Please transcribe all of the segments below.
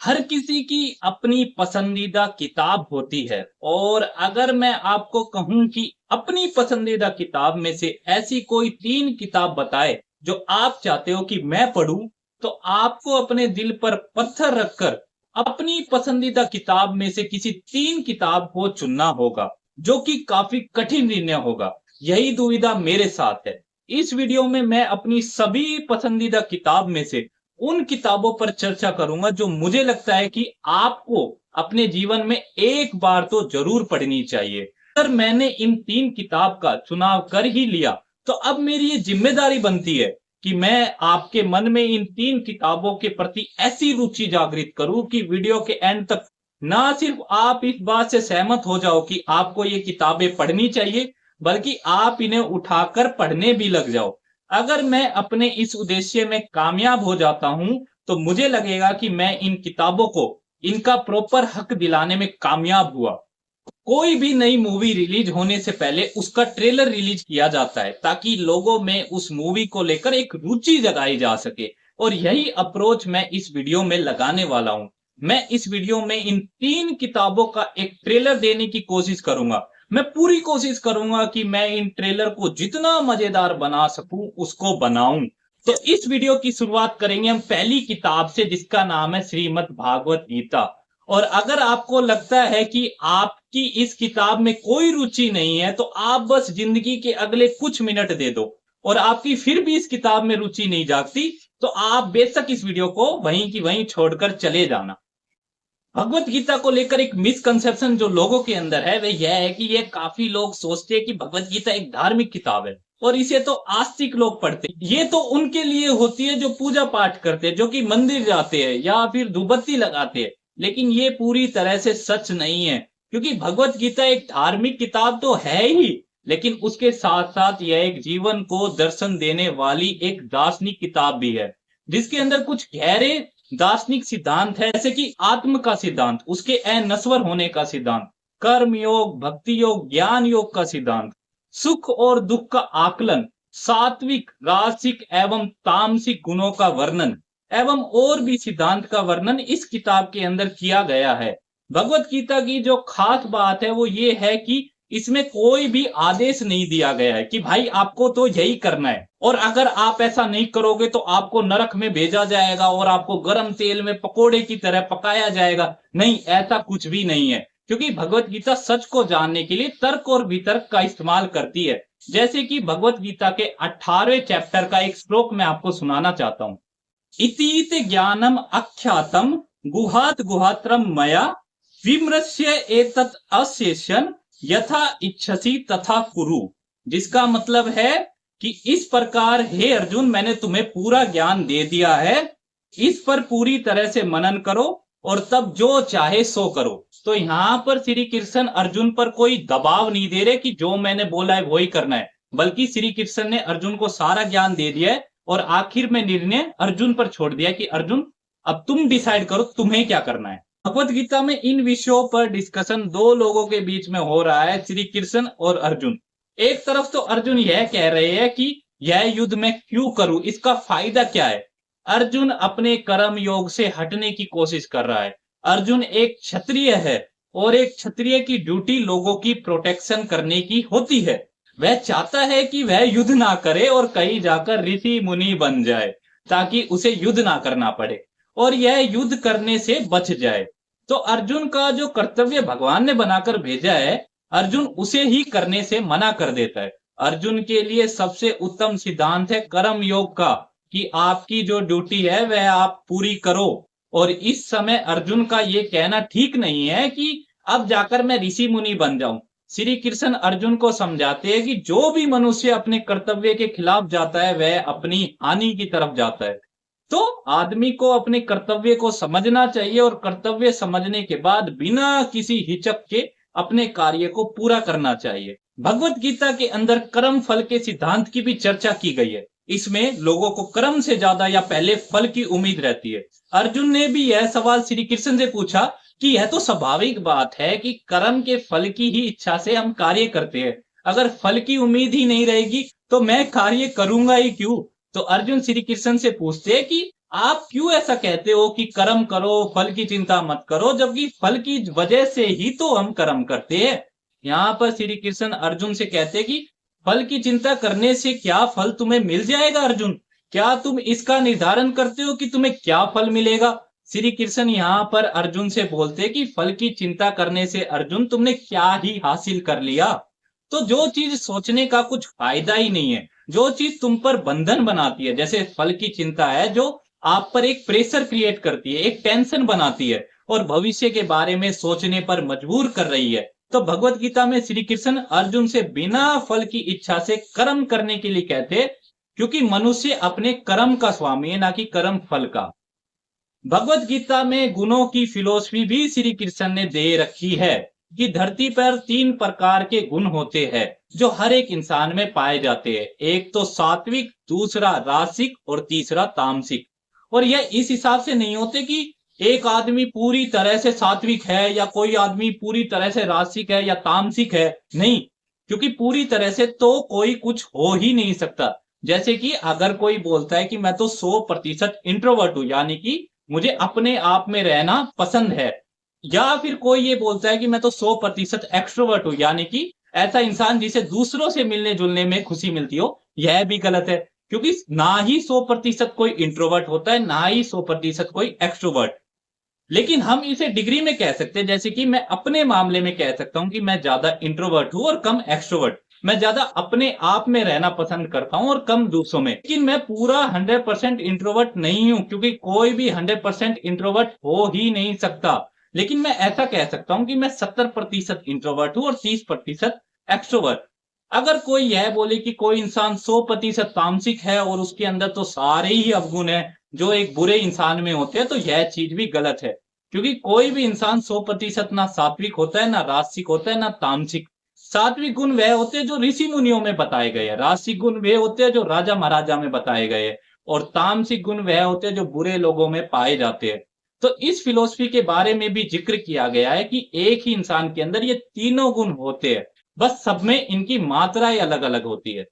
हर किसी की अपनी पसंदीदा किताब होती है और अगर मैं आपको कहूं कि अपनी पसंदीदा किताब में से ऐसी कोई 3 किताब बताए जो आप चाहते हो कि मैं पढूं, तो आपको अपने दिल पर पत्थर रखकर अपनी पसंदीदा किताब में से किसी 3 किताब को चुनना होगा, जो कि काफी कठिन निर्णय होगा। यही दुविधा मेरे साथ है। इस वीडियो में मैं अपनी सभी पसंदीदा किताब में से उन किताबों पर चर्चा करूंगा जो मुझे लगता है कि आपको अपने जीवन में एक बार तो जरूर पढ़नी चाहिए। अगर मैंने इन 3 किताब का चुनाव कर ही लिया, तो अब मेरी ये जिम्मेदारी बनती है कि मैं आपके मन में इन 3 किताबों के प्रति ऐसी रुचि जागृत करूं कि वीडियो के एंड तक ना सिर्फ आप इस बात से सहमत हो जाओ कि आपको ये किताबें पढ़नी चाहिए, बल्कि आप इन्हें उठाकर पढ़ने भी लग जाओ। अगर मैं अपने इस उद्देश्य में कामयाब हो जाता हूं, तो मुझे लगेगा कि मैं इन किताबों को इनका प्रॉपर हक दिलाने में कामयाब हुआ। कोई भी नई मूवी रिलीज होने से पहले उसका ट्रेलर रिलीज किया जाता है ताकि लोगों में उस मूवी को लेकर एक रुचि जगाई जा सके, और यही अप्रोच मैं इस वीडियो में लगाने वाला हूं। मैं इस वीडियो में इन 3 किताबों का एक ट्रेलर देने की कोशिश करूंगा। मैं पूरी कोशिश करूंगा कि मैं इन ट्रेलर को जितना मजेदार बना सकूं उसको बनाऊं। तो इस वीडियो की शुरुआत करेंगे हम पहली किताब से, जिसका नाम है श्रीमद् भागवत गीता। और अगर आपको लगता है कि आपकी इस किताब में कोई रुचि नहीं है, तो आप बस जिंदगी के अगले कुछ मिनट दे दो, और आपकी फिर भी इस किताब में रुचि नहीं जागती, तो आप बेशक इस वीडियो को वहीं की वहीं छोड़कर चले जाना। भगवत गीता को लेकर एक मिसकंसेप्शन जो लोगों के अंदर है वह यह है कि ये काफी लोग सोचते हैं कि भगवत गीता एक धार्मिक किताब है और इसे तो आस्तिक लोग पढ़ते हैं। ये तो उनके लिए होती है जो पूजा पाठ करते हैं, जो कि मंदिर जाते हैं या फिर धूपबत्ती लगाते हैं। लेकिन ये पूरी तरह से सच नहीं है, क्योंकि भगवत गीता एक धार्मिक किताब तो है ही, लेकिन उसके साथ साथ यह एक जीवन को दर्शन देने वाली एक दार्शनिक किताब भी है, जिसके अंदर कुछ गहरे दार्शनिक सिद्धांत है, जैसे कि आत्म का सिद्धांत, उसके अनश्वर होने का सिद्धांत, कर्म योग, भक्ति योग, ज्ञान योग का सिद्धांत, सुख और दुख का आकलन, सात्विक, राजसिक एवं तामसिक गुणों का वर्णन एवं और भी सिद्धांत का वर्णन इस किताब के अंदर किया गया है। भगवत गीता की जो खास बात है वो ये है कि इसमें कोई भी आदेश नहीं दिया गया है कि भाई आपको तो यही करना है, और अगर आप ऐसा नहीं करोगे तो आपको नरक में भेजा जाएगा और आपको गर्म तेल में पकोड़े की तरह पकाया जाएगा। नहीं, ऐसा कुछ भी नहीं है, क्योंकि भगवत गीता सच को जानने के लिए तर्क और वितर्क का इस्तेमाल करती है। जैसे कि भगवत गीता के 18वें चैप्टर का एक श्लोक मैं आपको सुनाना चाहता हूं। इतीत ज्ञानम अख्यातम गुहात गुहात्रम मया विमृश्य एतत् अशेषन यथा इच्छसी तथा कुरु। जिसका मतलब है कि इस प्रकार हे अर्जुन, मैंने तुम्हें पूरा ज्ञान दे दिया है, इस पर पूरी तरह से मनन करो और तब जो चाहे सो करो। तो यहां पर श्री कृष्ण अर्जुन पर कोई दबाव नहीं दे रहे कि जो मैंने बोला है वही करना है, बल्कि श्री कृष्ण ने अर्जुन को सारा ज्ञान दे दिया है और आखिर में निर्णय अर्जुन पर छोड़ दिया कि अर्जुन अब तुम डिसाइड करो तुम्हें क्या करना है। भगवत गीता में इन विषयों पर डिस्कशन दो लोगों के बीच में हो रहा है, श्री कृष्ण और अर्जुन। एक तरफ तो अर्जुन यह कह रहे हैं कि यह युद्ध मैं क्यों करूं, इसका फायदा क्या है। अर्जुन अपने कर्म योग से हटने की कोशिश कर रहा है। अर्जुन एक क्षत्रिय है और एक क्षत्रिय की ड्यूटी लोगों की प्रोटेक्शन करने की होती है। वह चाहता है कि वह युद्ध ना करे और कहीं जाकर ऋषि मुनि बन जाए, ताकि उसे युद्ध ना करना पड़े और यह युद्ध करने से बच जाए। तो अर्जुन का जो कर्तव्य भगवान ने बनाकर भेजा है, अर्जुन उसे ही करने से मना कर देता है। अर्जुन के लिए सबसे उत्तम सिद्धांत है कर्म योग का, कि आपकी जो ड्यूटी है वह आप पूरी करो। और इस समय अर्जुन का ये कहना ठीक नहीं है कि अब जाकर मैं ऋषि मुनि बन जाऊं। श्री कृष्ण अर्जुन को समझाते हैं कि जो भी मनुष्य अपने कर्तव्य के खिलाफ जाता है वह अपनी हानि की तरफ जाता है। तो आदमी को अपने कर्तव्य को समझना चाहिए और कर्तव्य समझने के बाद बिना किसी हिचक के अपने कार्य को पूरा करना चाहिए। भगवत गीता के अंदर कर्म फल के सिद्धांत की भी चर्चा की गई है। इसमें लोगों को कर्म से ज्यादा या पहले फल की उम्मीद रहती है। अर्जुन ने भी यह सवाल श्री कृष्ण से पूछा कि यह तो स्वाभाविक बात है कि कर्म के फल की ही इच्छा से हम कार्य करते हैं, अगर फल की उम्मीद ही नहीं रहेगी तो मैं कार्य करूंगा ही क्यों। तो अर्जुन श्री कृष्ण से पूछते हैं कि आप क्यों ऐसा कहते हो कि कर्म करो, फल की चिंता मत करो, जबकि फल की वजह से ही तो हम कर्म करते हैं। यहाँ पर श्री कृष्ण अर्जुन से कहते हैं कि फल की चिंता करने से क्या फल तुम्हें मिल जाएगा अर्जुन? क्या तुम इसका निर्धारण करते हो कि तुम्हें क्या फल मिलेगा? श्री कृष्ण यहाँ पर अर्जुन से बोलते हैं कि फल की चिंता करने से अर्जुन तुमने क्या ही हासिल कर लिया? तो जो चीज सोचने का कुछ फायदा ही नहीं है, जो चीज तुम पर बंधन बनाती है, जैसे फल की चिंता है जो आप पर एक प्रेशर क्रिएट करती है, एक टेंशन बनाती है और भविष्य के बारे में सोचने पर मजबूर कर रही है। तो भगवत गीता में श्री कृष्ण अर्जुन से बिना फल की इच्छा से कर्म करने के लिए कहते, क्योंकि मनुष्य अपने कर्म का स्वामी है, ना कि कर्म फल का। भगवत गीता में गुणों की फिलोसफी भी श्री कृष्ण ने दे रखी है कि धरती पर 3 प्रकार के गुण होते हैं जो हर एक इंसान में पाए जाते हैं। एक तो सात्विक, दूसरा रासिक और तीसरा तामसिक। और यह इस हिसाब से नहीं होते कि एक आदमी पूरी तरह से सात्विक है या कोई आदमी पूरी तरह से रासिक है या तामसिक है, नहीं। क्योंकि पूरी तरह से तो कोई कुछ हो ही नहीं सकता। जैसे कि अगर कोई बोलता है कि मैं तो 100% इंट्रोवर्ट हूं, यानी कि मुझे अपने आप में रहना पसंद है, या फिर कोई ये बोलता है कि मैं तो 100% एक्सट्रोवर्ट हूं, यानी कि ऐसा इंसान जिसे दूसरों से मिलने जुलने में खुशी मिलती हो, यह भी गलत है। क्योंकि ना ही 100% कोई इंट्रोवर्ट होता है, ना ही 100% कोई एक्सट्रोवर्ट। लेकिन हम इसे डिग्री में कह सकते हैं, जैसे कि मैं अपने मामले में कह सकता हूं कि मैं ज्यादा इंट्रोवर्ट हूं और कम एक्सट्रोवर्ट। मैं ज्यादा अपने आप में रहना पसंद करता हूं और कम दूसरों में। लेकिन मैं पूरा 100% इंट्रोवर्ट नहीं हूं, क्योंकि कोई भी 100% इंट्रोवर्ट हो ही नहीं सकता। लेकिन मैं ऐसा कह सकता हूं कि मैं 70% इंट्रोवर्ट हूं और 30% एक्सट्रोवर्ट। अगर कोई यह बोले कि कोई इंसान 100% तामसिक है और उसके अंदर तो सारे ही अवगुण है जो एक बुरे इंसान में होते हैं, तो यह चीज भी गलत है। क्योंकि कोई भी इंसान 100% ना सात्विक होता है, ना रासिक होता है, ना तामसिक। सात्विक गुण वह होते हैं जो ऋषि मुनियों में बताए गए हैं, रासिक गुण वे होते हैं जो राजा महाराजा में बताए गए हैं, और तामसिक गुण वह होते हैं जो बुरे लोगों में पाए जाते हैं। तो इस फिलोसफी के बारे में भी जिक्र किया गया है कि एक ही इंसान के अंदर ये तीनों गुण होते हैं, बस सब में इनकी मात्राएं अलग अलग होती है।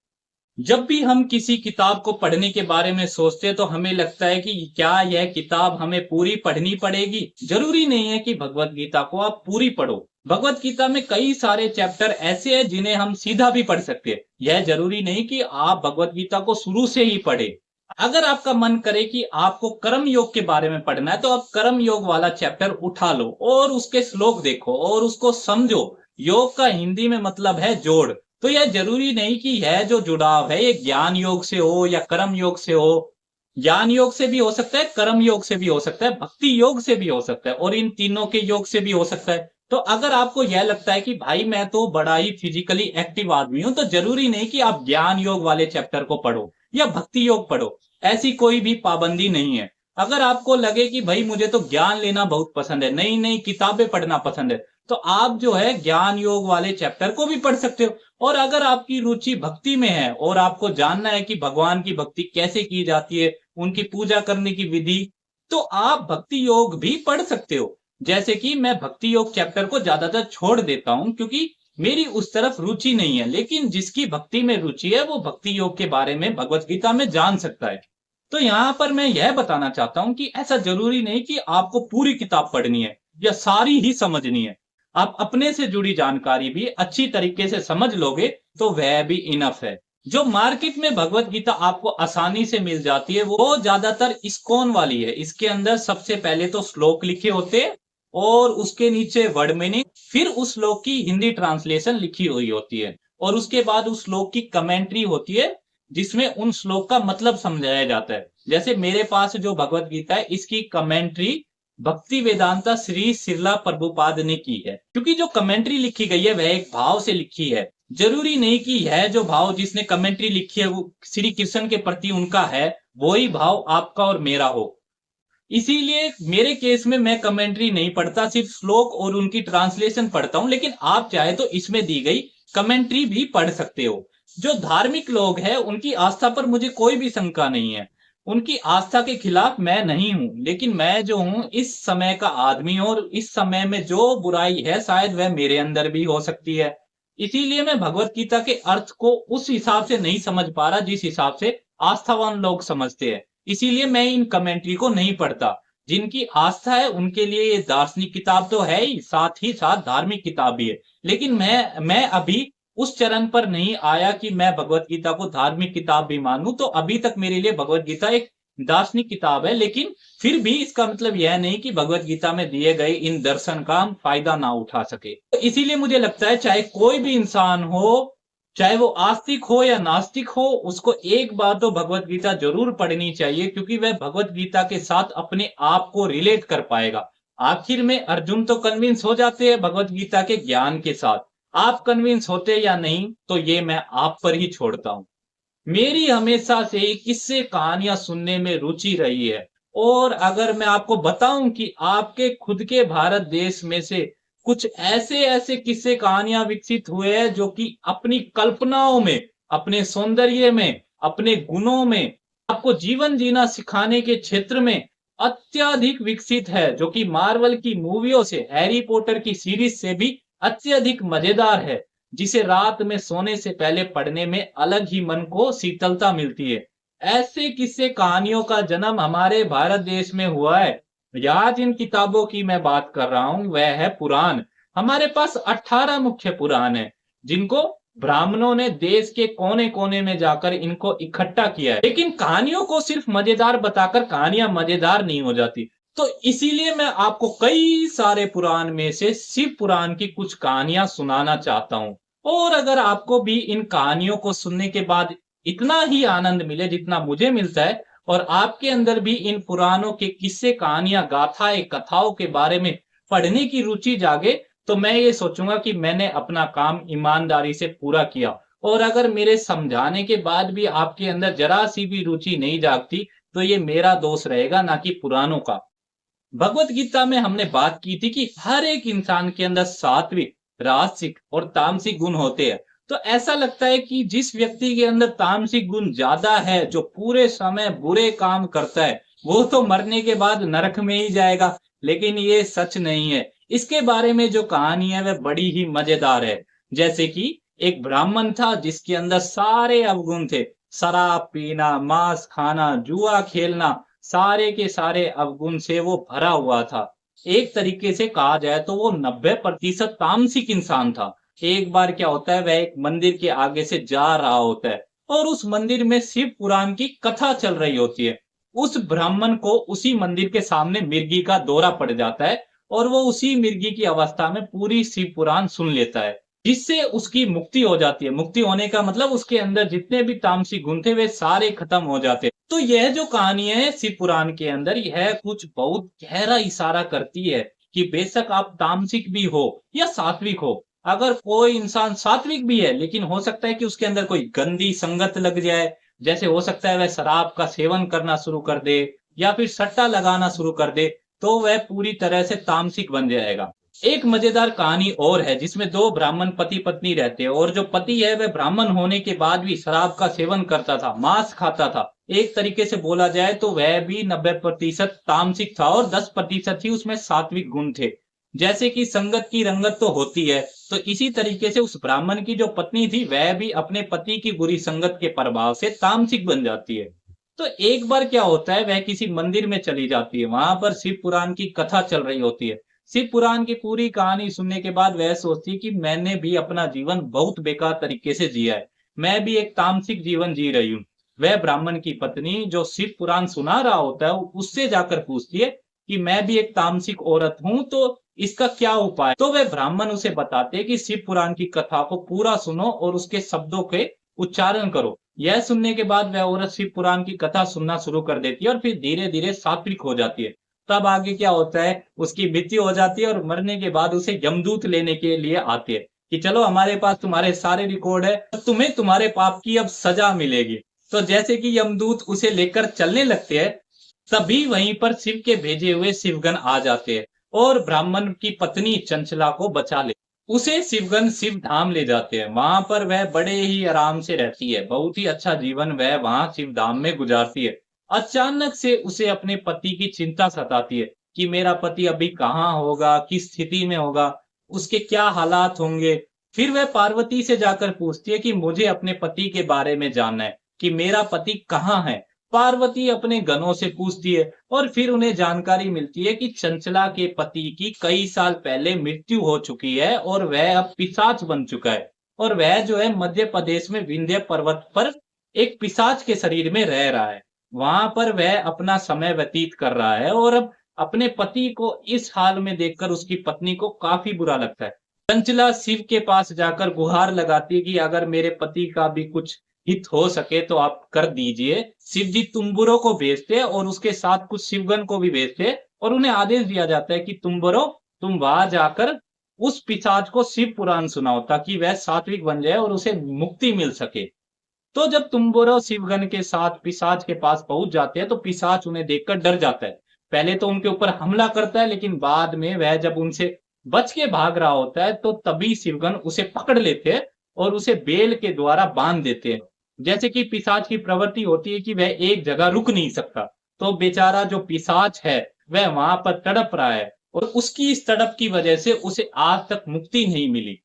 जब भी हम किसी किताब को पढ़ने के बारे में सोचते हैं तो हमें लगता है कि क्या यह किताब हमें पूरी पढ़नी पड़ेगी। जरूरी नहीं है कि भगवत गीता को आप पूरी पढ़ो। भगवत गीता में कई सारे चैप्टर ऐसे हैं जिन्हें हम सीधा भी पढ़ सकते हैं। यह जरूरी नहीं कि आप भगवत गीता को शुरू से ही पढ़े। अगर आपका मन करे कि आपको कर्म योग के बारे में पढ़ना है, तो आप कर्म योग वाला चैप्टर उठा लो और उसके श्लोक देखो और उसको समझो। योग का हिंदी में मतलब है जोड़। तो यह जरूरी नहीं कि यह जो जुड़ाव है ये ज्ञान योग से हो या कर्म योग से हो। ज्ञान योग से भी हो सकता है, कर्म योग से भी हो सकता है, भक्ति योग से भी हो सकता है, और इन तीनों के योग से भी हो सकता है। तो अगर आपको यह लगता है कि भाई मैं तो बड़ा ही फिजिकली एक्टिव आदमी हूं, तो जरूरी नहीं कि आप ज्ञान योग वाले चैप्टर को पढ़ो या भक्ति योग पढ़ो। ऐसी कोई भी पाबंदी नहीं है। अगर आपको लगे कि भाई मुझे तो ज्ञान लेना बहुत पसंद है, नई नई किताबें पढ़ना पसंद है, तो आप जो है ज्ञान योग वाले चैप्टर को भी पढ़ सकते हो। और अगर आपकी रुचि भक्ति में है और आपको जानना है कि भगवान की भक्ति कैसे की जाती है, उनकी पूजा करने की विधि, तो आप भक्ति योग भी पढ़ सकते हो। जैसे कि मैं भक्ति योग चैप्टर को ज्यादातर छोड़ देता हूं क्योंकि मेरी उस तरफ रुचि नहीं है, लेकिन जिसकी भक्ति में रुचि है वो भक्ति योग के बारे में भगवत गीता में जान सकता है। तो यहाँ पर मैं यह बताना चाहता हूं कि ऐसा जरूरी नहीं कि आपको पूरी किताब पढ़नी है या सारी ही समझनी है। आप अपने से जुड़ी जानकारी भी अच्छी तरीके से समझ लोगे तो वह भी इनफ है। जो मार्केट में भगवत गीता आपको आसानी से मिल जाती है वो ज्यादातर इस्कॉन वाली है। इसके अंदर सबसे पहले तो श्लोक लिखे होते हैं और उसके नीचे वर्ड मीनिंग, फिर उस श्लोक की हिंदी ट्रांसलेशन लिखी हुई होती है, और उसके बाद उस श्लोक की कमेंट्री होती है जिसमें उन श्लोक का मतलब समझाया जाता है। जैसे मेरे पास जो भगवत गीता है इसकी कमेंट्री भक्ति वेदांता श्री सिरला प्रभुपाद ने की है। क्योंकि जो कमेंट्री लिखी गई है वह एक भाव से लिखी है। जरूरी नहीं कि यह जो भाव जिसने कमेंट्री लिखी है वो श्री कृष्ण के प्रति उनका है, वही भाव आपका और मेरा हो। इसीलिए मेरे केस में मैं कमेंट्री नहीं पढ़ता, सिर्फ श्लोक और उनकी ट्रांसलेशन पढ़ता हूं। लेकिन आप चाहे तो इसमें दी गई कमेंट्री भी पढ़ सकते हो। जो धार्मिक लोग हैं उनकी आस्था पर मुझे कोई भी शंका नहीं है, उनकी आस्था के खिलाफ मैं नहीं हूं। लेकिन मैं जो हूं इस समय का आदमी हूं, और इस समय में जो बुराई है शायद वह मेरे अंदर भी हो सकती है। इसीलिए मैं भगवत गीता के अर्थ को उस हिसाब से नहीं समझ पा रहा जिस हिसाब से आस्थावान लोग समझते हैं। इसीलिए मैं इन कमेंट्री को नहीं पढ़ता। जिनकी आस्था है उनके लिए ये दार्शनिक किताब तो है ही साथ धार्मिक किताब भी है। लेकिन मैं अभी उस चरण पर नहीं आया कि मैं भगवत गीता को धार्मिक किताब भी मानूं। तो अभी तक मेरे लिए भगवत गीता एक दार्शनिक किताब है, लेकिन फिर भी इसका मतलब यह नहीं कि भगवत गीता में दिए गए इन दर्शन का हम फायदा ना उठा सके। तो इसीलिए मुझे लगता है चाहे कोई भी इंसान हो, चाहे वो आस्तिक हो या नास्तिक हो, उसको एक बार तो भगवत गीता जरूर पढ़नी चाहिए, क्योंकि वह भगवत गीता के साथ अपने आप को रिलेट कर पाएगा। आखिर में अर्जुन तो कन्विंस हो जाते हैं भगवत गीता के ज्ञान के साथ। आप कन्विंस होते या नहीं तो ये मैं आप पर ही छोड़ता हूं। मेरी हमेशा से ही किस्से कहानियां सुनने में रुचि रही है। और अगर मैं आपको बताऊं कि आपके खुद के भारत देश में से कुछ ऐसे ऐसे किस्से कहानियां विकसित हुए हैं जो कि अपनी कल्पनाओं में, अपने सौंदर्य में, अपने गुणों में, आपको जीवन जीना सिखाने के क्षेत्र में अत्यधिक विकसित है, जो कि मार्वल की मूवियों से, हैरी पॉटर की सीरीज से भी अत्यधिक मजेदार है, जिसे रात में सोने से पहले पढ़ने में अलग ही मन को शीतलता मिलती है। ऐसे किस्से कहानियों का जन्म हमारे भारत देश में हुआ है। यहाँ जिन किताबों की मैं बात कर रहा हूं वह है पुराण। हमारे पास 18 मुख्य पुराण है, जिनको ब्राह्मणों ने देश के कोने कोने में जाकर इनको इकट्ठा किया है। लेकिन कहानियों को सिर्फ मजेदार बताकर कहानियां मजेदार नहीं हो जाती। तो इसीलिए मैं आपको कई सारे पुराण में से शिव पुराण की कुछ कहानियां सुनाना चाहता हूं। और अगर आपको भी इन कहानियों को सुनने के बाद इतना ही आनंद मिले जितना मुझे मिलता है, और आपके अंदर भी इन पुराणों के किस्से कहानियां गाथाएं कथाओं के बारे में पढ़ने की रुचि जागे, तो मैं ये सोचूंगा कि मैंने अपना काम ईमानदारी से पूरा किया। और अगर मेरे समझाने के बाद भी आपके अंदर जरा सी भी रुचि नहीं जागती, तो ये मेरा दोष रहेगा, ना कि पुराणों का। भगवत गीता में हमने बात की थी कि हर एक इंसान के अंदर सात्विक, राजसिक और तामसिक गुण होते हैं। तो ऐसा लगता है कि जिस व्यक्ति के अंदर तामसिक गुण ज्यादा है, जो पूरे समय बुरे काम करता है, वो तो मरने के बाद नरक में ही जाएगा। लेकिन ये सच नहीं है। इसके बारे में जो कहानी है वह बड़ी ही मजेदार है। जैसे कि एक ब्राह्मण था जिसके अंदर सारे अवगुण थे। शराब पीना, मांस खाना, जुआ खेलना, सारे के सारे अवगुण से वो भरा हुआ था। एक तरीके से कहा जाए तो वो 90% तामसिक इंसान था। एक बार क्या होता है, वह एक मंदिर के आगे से जा रहा होता है और उस मंदिर में शिव पुराण की कथा चल रही होती है। उस ब्राह्मण को उसी मंदिर के सामने मिर्गी का दौरा पड़ जाता है और वो उसी मिर्गी की अवस्था में पूरी शिव पुराण सुन लेता है, जिससे उसकी मुक्ति हो जाती है। मुक्ति होने का मतलब उसके अंदर जितने भी तामसिक गुण थे वे सारे खत्म हो जाते हैं। तो यह जो कहानी है शिव पुराण के अंदर, यह कुछ बहुत गहरा इशारा करती है कि बेशक आप तामसिक भी हो या सात्विक हो, अगर कोई इंसान सात्विक भी है लेकिन हो सकता है कि उसके अंदर कोई गंदी संगत लग जाए, जैसे हो सकता है वह शराब का सेवन करना शुरू कर दे या फिर सट्टा लगाना शुरू कर दे, तो वह पूरी तरह से तामसिक बन जाएगा। एक मजेदार कहानी और है जिसमें दो ब्राह्मण पति पत्नी रहते हैं, और जो पति है वह ब्राह्मण होने के बाद भी शराब का सेवन करता था, मांस खाता था। एक तरीके से बोला जाए तो वह भी 90% तामसिक था और 10% ही उसमें सात्विक गुण थे। जैसे कि संगत की रंगत तो होती है, तो इसी तरीके से उस ब्राह्मण की जो पत्नी थी वह भी अपने पति की बुरी संगत के प्रभाव से तामसिक बन जाती है। तो एक बार क्या होता है, वह किसी मंदिर में चली जाती है, वहां पर शिव पुराण की कथा चल रही होती है। शिव पुराण की पूरी कहानी सुनने के बाद वह सोचती है कि मैंने भी अपना जीवन बहुत बेकार तरीके से जिया है, मैं भी एक तामसिक जीवन जी रही हूँ। वह ब्राह्मण की पत्नी जो शिव पुराण सुना रहा होता है उससे जाकर पूछती है कि मैं भी एक तामसिक औरत हूं, तो इसका क्या उपाय। तो वह ब्राह्मण उसे बताते हैं कि शिव पुराण की कथा को पूरा सुनो और उसके शब्दों के उच्चारण करो। यह सुनने के बाद वह औरत शिव पुराण की कथा सुनना शुरू कर देती है और फिर धीरे धीरे सात्विक हो जाती है। तब आगे क्या होता है, उसकी मृत्यु हो जाती है और मरने के बाद उसे यमदूत लेने के लिए आते हैं कि चलो हमारे पास तुम्हारे सारे रिकॉर्ड है, तुम्हें तुम्हारे पाप की अब सजा मिलेगी। तो जैसे कि यमदूत उसे लेकर चलने लगते हैं, तभी वहीं पर शिव के भेजे हुए शिवगण आ जाते हैं और ब्राह्मण की पत्नी चंचला को बचा ले। उसे शिवगण शिव धाम ले जाते हैं। वहां पर वह बड़े ही आराम से रहती है, बहुत ही अच्छा जीवन वह वहां शिव धाम में गुजारती है। अचानक से उसे अपने पति की चिंता सताती है कि मेरा पति अभी कहाँ होगा, किस स्थिति में होगा, उसके क्या हालात होंगे। फिर वह पार्वती से जाकर पूछती है कि मुझे अपने पति के बारे में जानना है कि मेरा पति कहाँ है। पार्वती अपने गणों से पूछती है और फिर उन्हें जानकारी मिलती है कि चंचला के पति की कई साल पहले मृत्यु हो चुकी है और वह अब पिशाच बन चुका है। और वह जो है मध्य प्रदेश में विंध्य पर्वत पर एक पिशाच के शरीर में रह रहा है। वहां पर वह अपना समय व्यतीत कर रहा है और अब अपने पति को इस हाल में देखकर उसकी पत्नी को काफी बुरा लगता है। चंचला शिव के पास जाकर गुहार लगाती है कि अगर मेरे पति का भी कुछ हित हो सके तो आप कर दीजिए। शिव जी तुम्बुरो को भेजते हैं और उसके साथ कुछ शिवगण को भी भेजते हैं और उन्हें आदेश दिया जाता है कि तुम्बुरो, तुम वहां जाकर उस पिशाच को शिव पुराण सुनाओ ताकि वह सात्विक बन जाए और उसे मुक्ति मिल सके। तो जब तुम्बुरो शिवगण के साथ पिशाच के पास पहुंच जाते हैं तो पिशाच उन्हें देखकर डर जाता है। पहले तो उनके ऊपर हमला करता है लेकिन बाद में वह जब उनसे बच के भाग रहा होता है तो तभी शिवगण उसे पकड़ लेते हैं और उसे बेल के द्वारा बांध देते हैं। जैसे कि पिशाच की प्रवृत्ति होती है कि वह एक जगह रुक नहीं सकता, तो बेचारा जो पिशाच है वह वहां पर तड़प रहा है और उसकी इस तड़प की वजह से उसे आज तक मुक्ति नहीं मिली।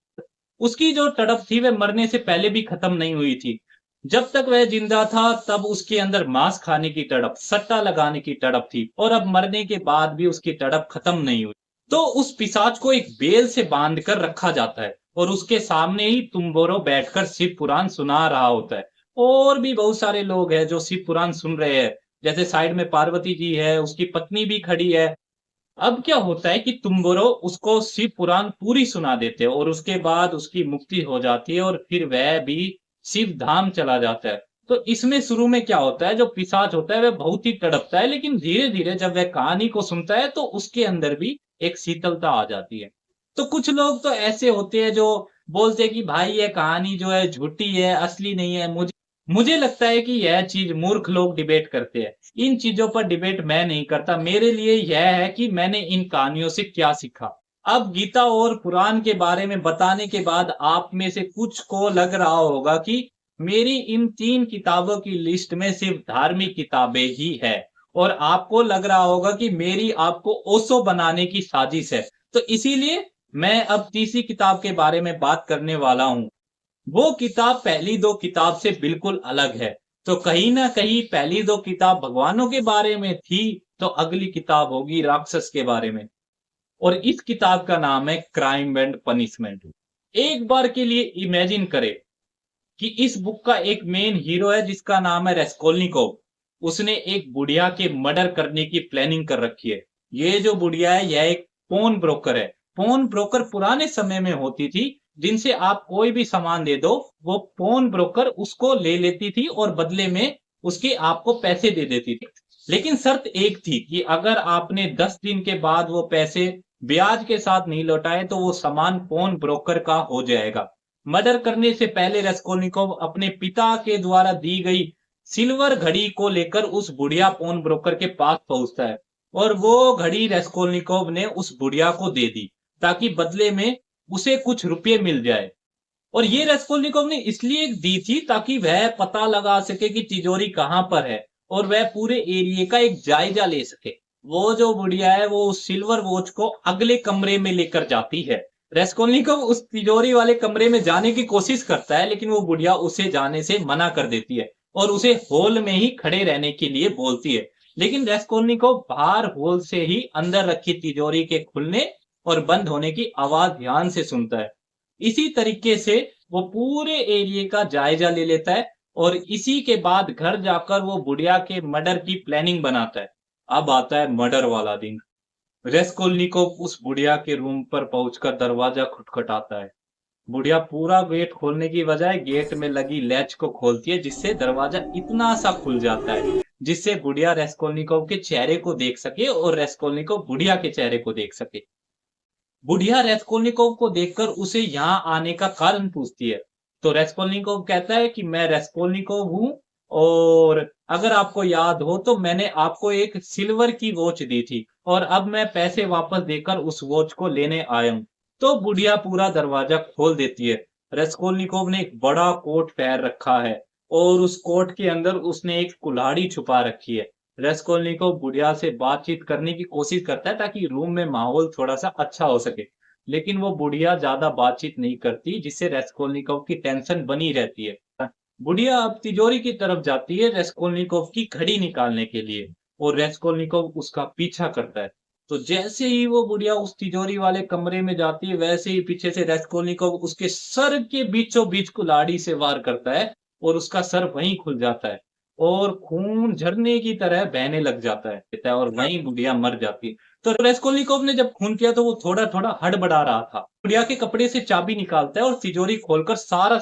उसकी जो तड़प थी वह मरने से पहले भी खत्म नहीं हुई थी। जब तक वह जिंदा था तब उसके अंदर मांस खाने की तड़प, सट्टा लगाने की तड़प थी और अब मरने के बाद भी उसकी तड़प खत्म नहीं हुई। तो उस पिशाच को एक बेल से बांध कर रखा जाता है और उसके सामने ही तुम्बोरो बैठकर शिव पुराण सुना रहा होता है। और भी बहुत सारे लोग हैं जो शिव पुराण सुन रहे हैं, जैसे साइड में पार्वती जी है, उसकी पत्नी भी खड़ी है। अब क्या होता है कि तुम्बोरो उसको शिव पुराण पूरी सुना देते हैं और उसके बाद उसकी मुक्ति हो जाती है और फिर वह भी शिव धाम चला जाता है। तो इसमें शुरू में क्या होता है, जो पिशाच होता है वह बहुत ही तड़पता है लेकिन धीरे धीरे जब वह कहानी को सुनता है तो उसके अंदर भी एक शीतलता आ जाती है। तो कुछ लोग तो ऐसे होते हैं जो बोलते हैं कि भाई ये कहानी जो है झूठी है, असली नहीं है। मुझे मुझे लगता है कि यह चीज मूर्ख लोग डिबेट करते हैं। इन चीजों पर डिबेट मैं नहीं करता। मेरे लिए यह है कि मैंने इन कहानियों से क्या सीखा। अब गीता और पुराण के बारे में बताने के बाद आप में से कुछ को लग रहा होगा कि मेरी इन 3 किताबों की लिस्ट में सिर्फ धार्मिक किताबें ही है और आपको लग रहा होगा कि मेरी आपको ओशो बनाने की साजिश है। तो इसीलिए मैं अब तीसरी किताब के बारे में बात करने वाला हूं। वो किताब पहली 2 किताब से बिल्कुल अलग है। तो कहीं ना कहीं पहली 2 किताब भगवानों के बारे में थी, तो अगली किताब होगी राक्षस के बारे में। और इस किताब का नाम है क्राइम एंड पनिशमेंट। एक बार के लिए इमेजिन करें कि इस बुक का एक मेन हीरो है जिसका नाम है रेस्कोल्निकोव। उसने एक बुढ़िया के मर्डर करने की प्लानिंग कर रखी है। ये जो बुढ़िया है यह एक पोन ब्रोकर है। पोन ब्रोकर पुराने समय में होती थी, जिनसे आप कोई भी सामान दे दो वो पोन ब्रोकर उसको ले लेती थी और बदले में उसके आपको पैसे दे देती थी। लेकिन शर्त एक थी कि अगर आपने 10 दिन के बाद वो पैसे ब्याज के साथ नहीं लौटाए तो वो सामान पोन ब्रोकर का हो जाएगा। मर्डर करने से पहले रस्कोल्निकोव अपने पिता के द्वारा दी गई सिल्वर घड़ी को लेकर उस बुढ़िया पोन ब्रोकर के पास पहुंचता है और वो घड़ी रस्कोल्निकोव ने उस बुढ़िया को दे दी ताकि बदले में उसे कुछ रुपये मिल जाए। और ये रस्कोल्निकोव ने इसलिए दी थी ताकि वह पता लगा सके कि तिजोरी कहां पर है और वह पूरे एरिया का एक जायजा ले सके। वो जो बुढ़िया है वो उस सिल्वर वॉच को अगले कमरे में लेकर जाती है। रेस्कोल्निकोव उस तिजोरी वाले कमरे में जाने की कोशिश करता है लेकिन वो बुढ़िया उसे जाने से मना कर देती है और उसे हॉल में ही खड़े रहने के लिए बोलती है। लेकिन रेस्कोल्निकोव बाहर हॉल से ही अंदर रखी तिजोरी के खुलने और बंद होने की आवाज ध्यान से सुनता है। इसी तरीके से वो पूरे एरिया का जायजा ले लेता है और इसी के बाद घर जाकर वो बुढ़िया के मर्डर की प्लानिंग बनाता है। अब आता है मर्डर वाला दिन। रेस्कोल्निकोव उस बुढ़िया के रूम पर पहुंचकर दरवाजा खटखटाता है। बुढ़िया पूरा गेट खोलने की बजाय गेट में लगी लैच को खोलती है जिससे दरवाजा इतना सा खुल जाता है जिससे बुढ़िया रेस्कोल्निकोव के चेहरे को देख सके और रेस्कोल्निकोव बुढ़िया के चेहरे को देख सके। बुढ़िया रेस्कोल्निकोव को देखकर उसे यहाँ आने का कारण पूछती है। तो रेस्कोल्निकोव कहता है कि मैं रेस्कोल्निकोव हूँ और अगर आपको याद हो तो मैंने आपको एक सिल्वर की वॉच दी थी और अब मैं पैसे वापस देकर उस वॉच को लेने आया हूँ। तो बुढ़िया पूरा दरवाजा खोल देती है। रेस्कोल्निकोव ने एक बड़ा कोट पहन रखा है और उस कोट के अंदर उसने एक कुल्हाड़ी छुपा रखी है। रेस्कोल्निकोव बुढ़िया से बातचीत करने की कोशिश करता है ताकि रूम में माहौल थोड़ा सा अच्छा हो सके, लेकिन वो बुढ़िया ज्यादा बातचीत नहीं करती जिससे रेस्कोल्निकोव की टेंशन बनी रहती है। बुढ़िया अब तिजोरी की तरफ जाती है रेस्कोलनिकोव की घड़ी निकालने के लिए और रेस्कोलनिकोव उसका पीछा करता है। तो जैसे ही वो बुढ़िया उस तिजोरी वाले कमरे में जाती है, वैसे ही पीछे से रेस्कोलनिकोव उसके सर के बीचों बीच कुल्हाड़ी से वार करता है और उसका सर वहीं खुल जाता है और खून झरने की तरह बहने लग जाता है और वहीं बुढ़िया मर जाती है। तो रेस्कोलनिकोव ने जब खून किया तो वो थोड़ा-थोड़ा हड़बड़ा रहा था। बुढ़िया के कपड़े से चाबी निकालता है और तिजोरी खोलकर सारा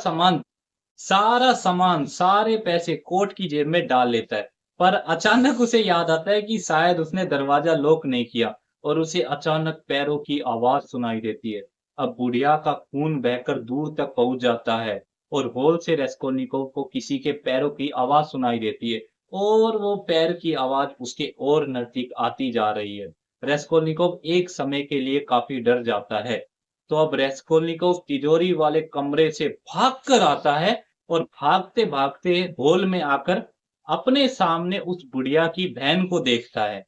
सामान, सारे पैसे कोट की जेब में डाल लेता है। पर अचानक उसे याद आता है कि शायद उसने दरवाजा लॉक नहीं किया और उसे अचानक पैरों की आवाज सुनाई देती है। अब बुढ़िया का खून बहकर दूर तक पहुंच जाता है और होल से रेस्कोनिकोव को किसी के पैरों की आवाज सुनाई देती है और वो पैर की आवाज उसके और नजदीक आती जा रही है। रेस्कोनिकोव एक समय के लिए काफी डर जाता है। तो अब रेस्कोनिकोव तिजोरी वाले कमरे से भाग कर आता है और भागते-भागते हॉल में आकर अपने सामने उस बुढ़िया की बहन को देखता है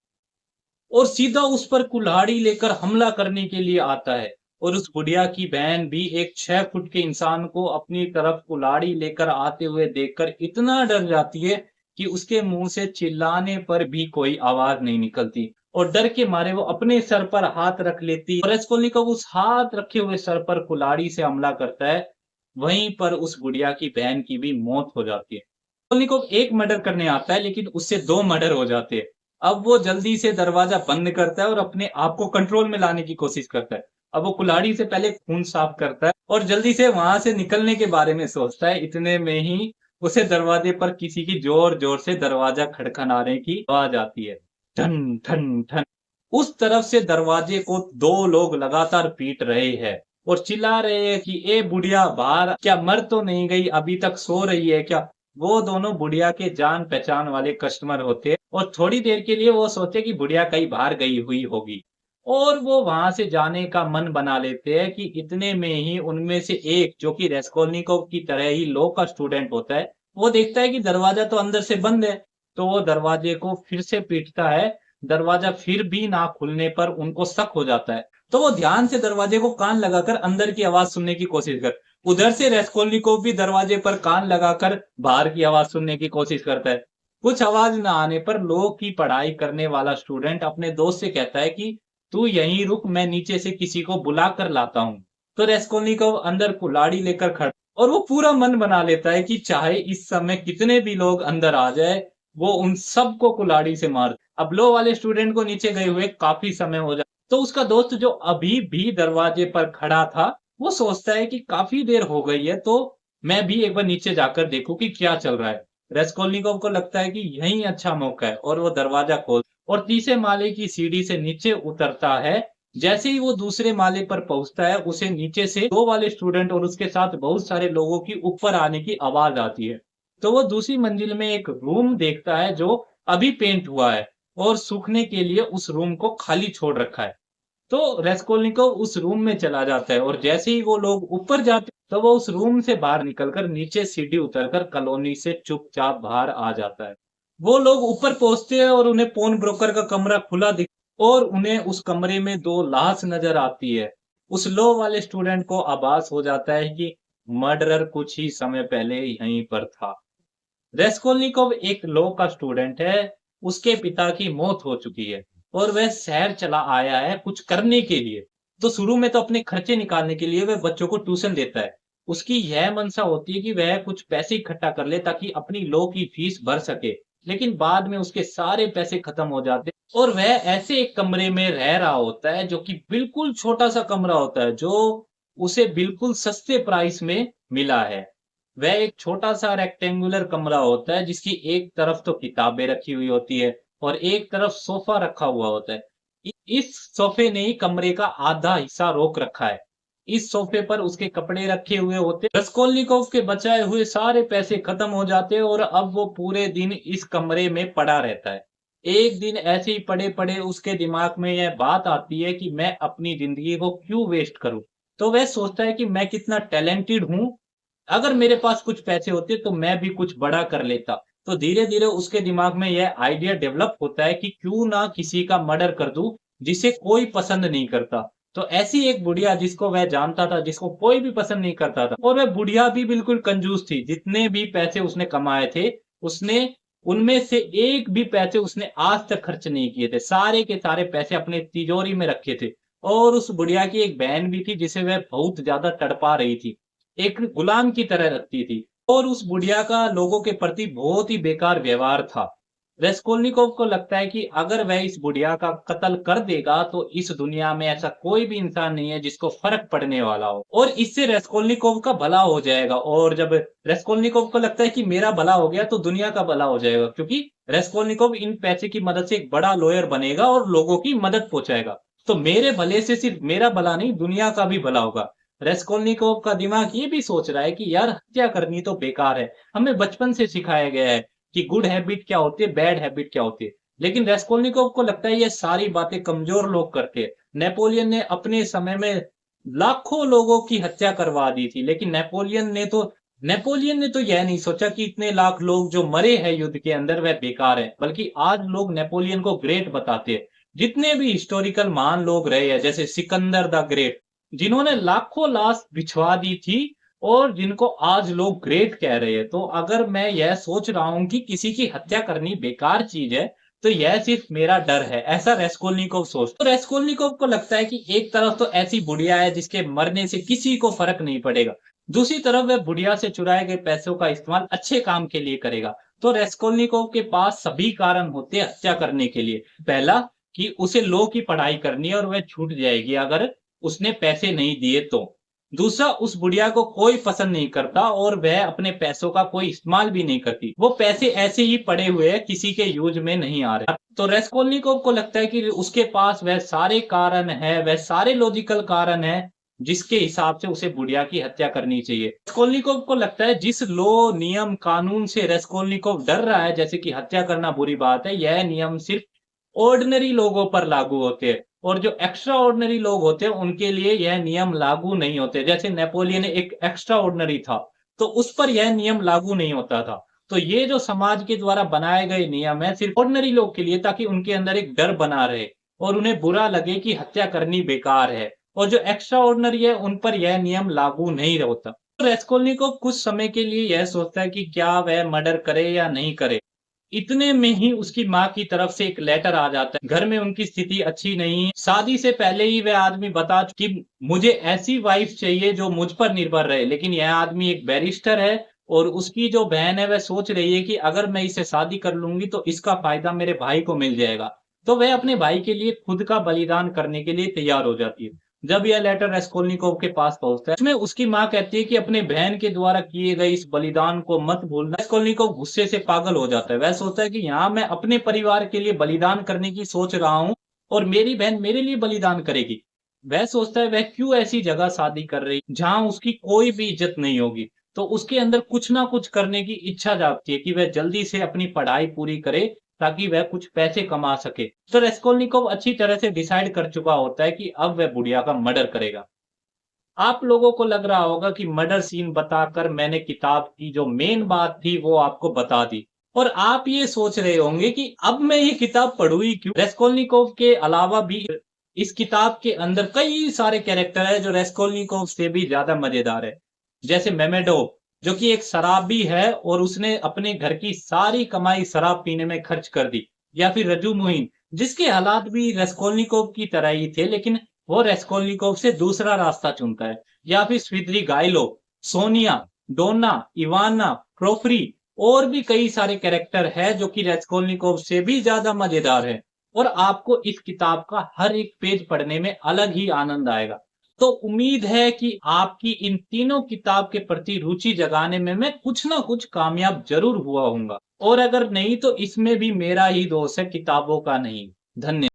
और सीधा उस पर कुल्हाड़ी लेकर हमला करने के लिए आता है। और उस बुढ़िया की बहन भी एक 6 फुट के इंसान को अपनी तरफ कुल्हाड़ी लेकर आते हुए देखकर इतना डर जाती है कि उसके मुंह से चिल्लाने पर भी कोई आवाज नहीं निकलती और डर के मारे वो अपने सर पर हाथ रख लेती और रेस्कोलनिकोव उस हाथ रखे हुए सर पर कुल्हाड़ी से हमला करता है। वहीं पर उस बुढ़िया की बहन की भी मौत हो जाती है। रास्कोल्निकोव एक मर्डर करने आता है लेकिन उससे 2 मर्डर हो जाते हैं। अब वो जल्दी से दरवाजा बंद करता है और अपने आप को कंट्रोल में लाने की कोशिश करता है। अब वो कुल्हाड़ी से पहले खून साफ करता है और जल्दी से वहां से निकलने के बारे में सोचता है। इतने में ही उसे दरवाजे पर किसी की जोर-जोर से दरवाजा खड़खड़ाने की आवाज आती है। ठन ठन ठन। उस तरफ से दरवाजे को 2 लोग लगातार पीट रहे हैं और चिल्ला रहे हैं कि ए बुढ़िया बाहर, क्या मर तो नहीं गई, अभी तक सो रही है क्या? वो दोनों बुढ़िया के जान पहचान वाले कस्टमर होते हैं और थोड़ी देर के लिए वो सोचे कि बुढ़िया कहीं बाहर गई हुई होगी और वो वहां से जाने का मन बना लेते हैं कि इतने में ही उनमें से एक, जो कि रेस्कोल्निकोव की तरह ही लॉ का स्टूडेंट होता है, वो देखता है कि दरवाजा तो अंदर से बंद है। तो वो दरवाजे को फिर से पीटता है। दरवाजा फिर भी ना खुलने पर उनको शक हो जाता है। तो वो ध्यान से दरवाजे को कान लगाकर अंदर की आवाज सुनने की कोशिश कर। उधर से रेस्कोल्निकोव भी दरवाजे पर कान लगाकर बाहर की आवाज सुनने की कोशिश करता है। कुछ आवाज न आने पर लॉ की पढ़ाई करने वाला स्टूडेंट अपने दोस्त से कहता है कि तू यहीं रुक, मैं नीचे से किसी को बुला कर लाता हूँ। तो रेस्कोल्निकोव अंदर कुल्हाड़ी लेकर खड़ा और वो पूरा मन बना लेता है कि चाहे इस समय कितने भी लोग अंदर आ जाए, वो उन सबको कुल्हाड़ी से मार। अब लॉ वाले स्टूडेंट को नीचे गए हुए काफी समय हो जाता, तो उसका दोस्त जो अभी भी दरवाजे पर खड़ा था, वो सोचता है कि काफी देर हो गई है, तो मैं भी एक बार नीचे जाकर देखूं कि क्या चल रहा है। रेस्कोल्निकोव को लगता है कि यही अच्छा मौका है और वो दरवाजा खोल और तीसरे माले की सीढ़ी से नीचे उतरता है। जैसे ही वो दूसरे माले पर पहुंचता है, उसे नीचे से 2 वाले स्टूडेंट और उसके साथ बहुत सारे लोगों की ऊपर आने की आवाज आती है। तो वो दूसरी मंजिल में एक रूम देखता है जो अभी पेंट हुआ है और सूखने के लिए उस रूम को खाली छोड़ रखा है। तो रेस्कोल्निकोव उस रूम में चला जाता है और जैसे ही वो लोग ऊपर जाते तो वो उस रूम से बाहर निकलकर नीचे सीढ़ी उतरकर कॉलोनी से चुपचाप बाहर आ जाता है। वो लोग ऊपर पहुंचते हैं और उन्हें पॉन ब्रोकर का कमरा खुला दिख और उन्हें उस कमरे में 2 लाश नजर आती है। उस लॉ वाले स्टूडेंट को आभास हो जाता है कि मर्डरर कुछ ही समय पहले यहीं पर था। रेस्कोल्निकोव एक लॉ का स्टूडेंट है। उसके पिता की मौत हो चुकी है और वह शहर चला आया है कुछ करने के लिए। तो शुरू में तो अपने खर्चे निकालने के लिए वह बच्चों को ट्यूशन देता है। उसकी यह मंशा होती है कि वह कुछ पैसे इकट्ठा कर ले ताकि अपनी लॉ की फीस भर सके। लेकिन बाद में उसके सारे पैसे खत्म हो जाते हैं और वह ऐसे एक कमरे में रह रहा होता है जो कि बिल्कुल छोटा-सा कमरा होता है, जो उसे बिल्कुल सस्ते प्राइस में मिला है। वह एक छोटा-सा रेक्टेंगुलर कमरा होता है जिसकी एक तरफ तो किताबें रखी हुई होती है और एक तरफ सोफा रखा हुआ होता है। इस सोफे ने ही कमरे का आधा हिस्सा रोक रखा है। इस सोफे पर उसके कपड़े रखे हुए होते हैं। रसकोल्निकोव के बचाए हुए सारे पैसे खत्म हो जाते हैं और अब वो पूरे दिन इस कमरे में पड़ा रहता है। एक दिन ऐसे ही पड़े-पड़े उसके दिमाग में यह बात आती है कि मैं अपनी जिंदगी को क्यों वेस्ट करूं? तो वह सोचता है कि मैं कितना टैलेंटेड हूँ, अगर मेरे पास कुछ पैसे होते तो मैं भी कुछ बड़ा कर लेता। तो धीरे-धीरे उसके दिमाग में यह आइडिया डेवलप होता है कि क्यों ना किसी का मर्डर कर दूं, जिसे कोई पसंद नहीं करता। तो ऐसी एक बुढ़िया जिसको वह जानता था, जिसको कोई भी पसंद नहीं करता था, और वह बुढ़िया भी बिल्कुल कंजूस थी। जितने भी पैसे उसने कमाए थे, उसने उनमें से एक भी पैसे उसने आज तक खर्च नहीं किए थे। सारे के सारे पैसे अपने तिजोरी में रखे थे। और उस बुढ़िया की एक बहन भी थी जिसे वह बहुत ज्यादा तड़पा रही थी, एक गुलाम की तरह रखती थी। और उस बुढ़िया का लोगों के प्रति बहुत ही बेकार व्यवहार था। रेस्कोल्निकोव को लगता है कि अगर वह इस बुढ़िया का कत्ल कर देगा तो इस दुनिया में ऐसा कोई भी इंसान नहीं है जिसको फर्क पड़ने वाला हो, और इससे रेस्कोल्निकोव का भला हो जाएगा। और जब रेस्कोल्निकोव को लगता है कि मेरा भला हो गया तो दुनिया का भला हो जाएगा, क्योंकि रेस्कोल्निकोव इन पैसे की मदद से एक बड़ा लॉयर बनेगा और लोगों की मदद पहुंचाएगा। तो मेरे भले से सिर्फ मेरा भला नहीं, दुनिया का भी भला होगा। रेस्कोल्निकोव का दिमाग ये भी सोच रहा है कि यार, हत्या करनी तो बेकार है, हमें बचपन से सिखाया गया है कि गुड हैबिट क्या होती है, बैड हैबिट क्या होती है। लेकिन रेस्कोल्निकोव को लगता है ये सारी बातें कमजोर लोग करते हैं। नेपोलियन ने अपने समय में लाखों लोगों की हत्या करवा दी थी, लेकिन नेपोलियन ने तो यह नहीं सोचा कि इतने लाख लोग जो मरे हैं युद्ध के अंदर वह बेकार है, बल्कि आज लोग नेपोलियन को ग्रेट बताते हैं। जितने भी हिस्टोरिकल महान लोग रहे हैं, जैसे सिकंदर द ग्रेट, जिन्होंने लाखों लाश बिछवा दी थी और जिनको आज लोग ग्रेट कह रहे हैं। तो अगर मैं यह सोच रहा हूं कि किसी की हत्या करनी बेकार चीज है, तो यह सिर्फ मेरा डर है, ऐसा रेस्कोल्निकोव सोचता। तो रेस्कोल्निकोव को लगता है कि एक तरफ तो ऐसी बुढ़िया है जिसके मरने से किसी को फर्क नहीं पड़ेगा, दूसरी तरफ वह बुढ़िया से चुराए गए पैसों का इस्तेमाल अच्छे काम के लिए करेगा। तो रेस्कोल्निकोव के पास सभी कारण होते हैं हत्या करने के लिए। पहला, कि उसे लॉ की पढ़ाई करनी है और वह छूट जाएगी अगर उसने पैसे नहीं दिए तो। दूसरा, उस बुढ़िया को कोई पसंद नहीं करता और वह अपने पैसों का कोई इस्तेमाल भी नहीं करती, वो पैसे ऐसे ही पड़े हुए हैं, किसी के यूज में नहीं आ रहे। तो रेस्कोल्निकोव को लगता है कि उसके पास वह सारे कारण है, वह सारे लॉजिकल कारण है जिसके हिसाब से उसे बुढ़िया की हत्या करनी चाहिए। रेस्कोल्निकोव को लगता है जिस लॉ, नियम, कानून से रेस्कोल्निकोव डर रहा है, जैसे कि हत्या करना बुरी बात है, यह नियम सिर्फ ऑर्डिनरी लोगों पर लागू होते हैं, और जो एक्स्ट्रा ऑर्डिनरी लोग होते हैं उनके लिए यह नियम लागू नहीं होते। जैसे नेपोलियन एक एक्स्ट्रा ऑर्डिनरी था, तो उस पर यह नियम लागू नहीं होता था। तो ये जो समाज के द्वारा बनाए गए नियम है सिर्फ ऑर्डिनरी लोग के लिए, ताकि उनके अंदर एक डर बना रहे और उन्हें बुरा लगे कि हत्या करनी बेकार है, और जो एक्स्ट्रा ऑर्डिनरी है उन पर यह नियम लागू नहीं होता। तो रेस्कोल्निकोव कुछ समय के लिए यह सोचता है कि क्या वह मर्डर करे या नहीं करे। इतने में ही उसकी माँ की तरफ से एक लेटर आ जाता है। घर में उनकी स्थिति अच्छी नहीं है, शादी से पहले ही वह आदमी बता कि मुझे ऐसी वाइफ चाहिए जो मुझ पर निर्भर रहे। लेकिन यह आदमी एक बैरिस्टर है और उसकी जो बहन है वह सोच रही है कि अगर मैं इसे शादी कर लूंगी तो इसका फायदा मेरे भाई को मिल जाएगा। तो वह अपने भाई के लिए खुद का बलिदान करने के लिए तैयार हो जाती है। जब यह लेटर रेस्कोल्निकोव के पास पहुंचता है, उसमें उसकी माँ कहती है कि अपने बहन के द्वारा किए गए इस बलिदान को मत भूलना। रेस्कोल्निकोव गुस्से से पागल हो जाता है। वह सोचता है कि यहाँ मैं अपने परिवार के लिए बलिदान करने की सोच रहा हूँ और मेरी बहन मेरे लिए बलिदान करेगी। वह सोचता है वह क्यों ऐसी जगह शादी कर रही जहां उसकी कोई भी इज्जत नहीं होगी। तो उसके अंदर कुछ ना कुछ करने की इच्छा जागती है कि वह जल्दी से अपनी पढ़ाई पूरी करे ताकि वह कुछ पैसे कमा सके। तो रेस्कोल्निकोव अच्छी तरह से डिसाइड कर चुका होता है कि अब वह बुढ़िया का मर्डर करेगा। आप लोगों को लग रहा होगा कि मर्डर सीन बताकर मैंने किताब की जो मेन बात थी वो आपको बता दी, और आप ये सोच रहे होंगे कि अब मैं ये किताब पढ़ूं ही क्यों। रेस्कोल्निकोव के अलावा भी इस किताब के अंदर कई सारे कैरेक्टर है जो रेस्कोल्निकोव से भी ज्यादा मजेदार है। जैसे मेमेडोव, जो कि एक शराबी है और उसने अपने घर की सारी कमाई शराब पीने में खर्च कर दी। या फिर रजुमुहीन, जिसके हालात भी रेस्कोल्निकोव की तरह ही थे, लेकिन वो रेस्कोल्निकोव से दूसरा रास्ता चुनता है। या फिर स्विद्रिगाइलोव, सोनिया, डोना, इवाना, प्रोफरी, और भी कई सारे कैरेक्टर है जो कि रेस्कोल्निकोव से भी ज्यादा मजेदार है। और आपको इस किताब का हर एक पेज पढ़ने में अलग ही आनंद आएगा। तो उम्मीद है कि आपकी इन तीनों किताब के प्रति रुचि जगाने में मैं कुछ ना कुछ कामयाब जरूर हुआ हूँगा, और अगर नहीं तो इसमें भी मेरा ही दोष है, किताबों का नहीं। धन्यवाद।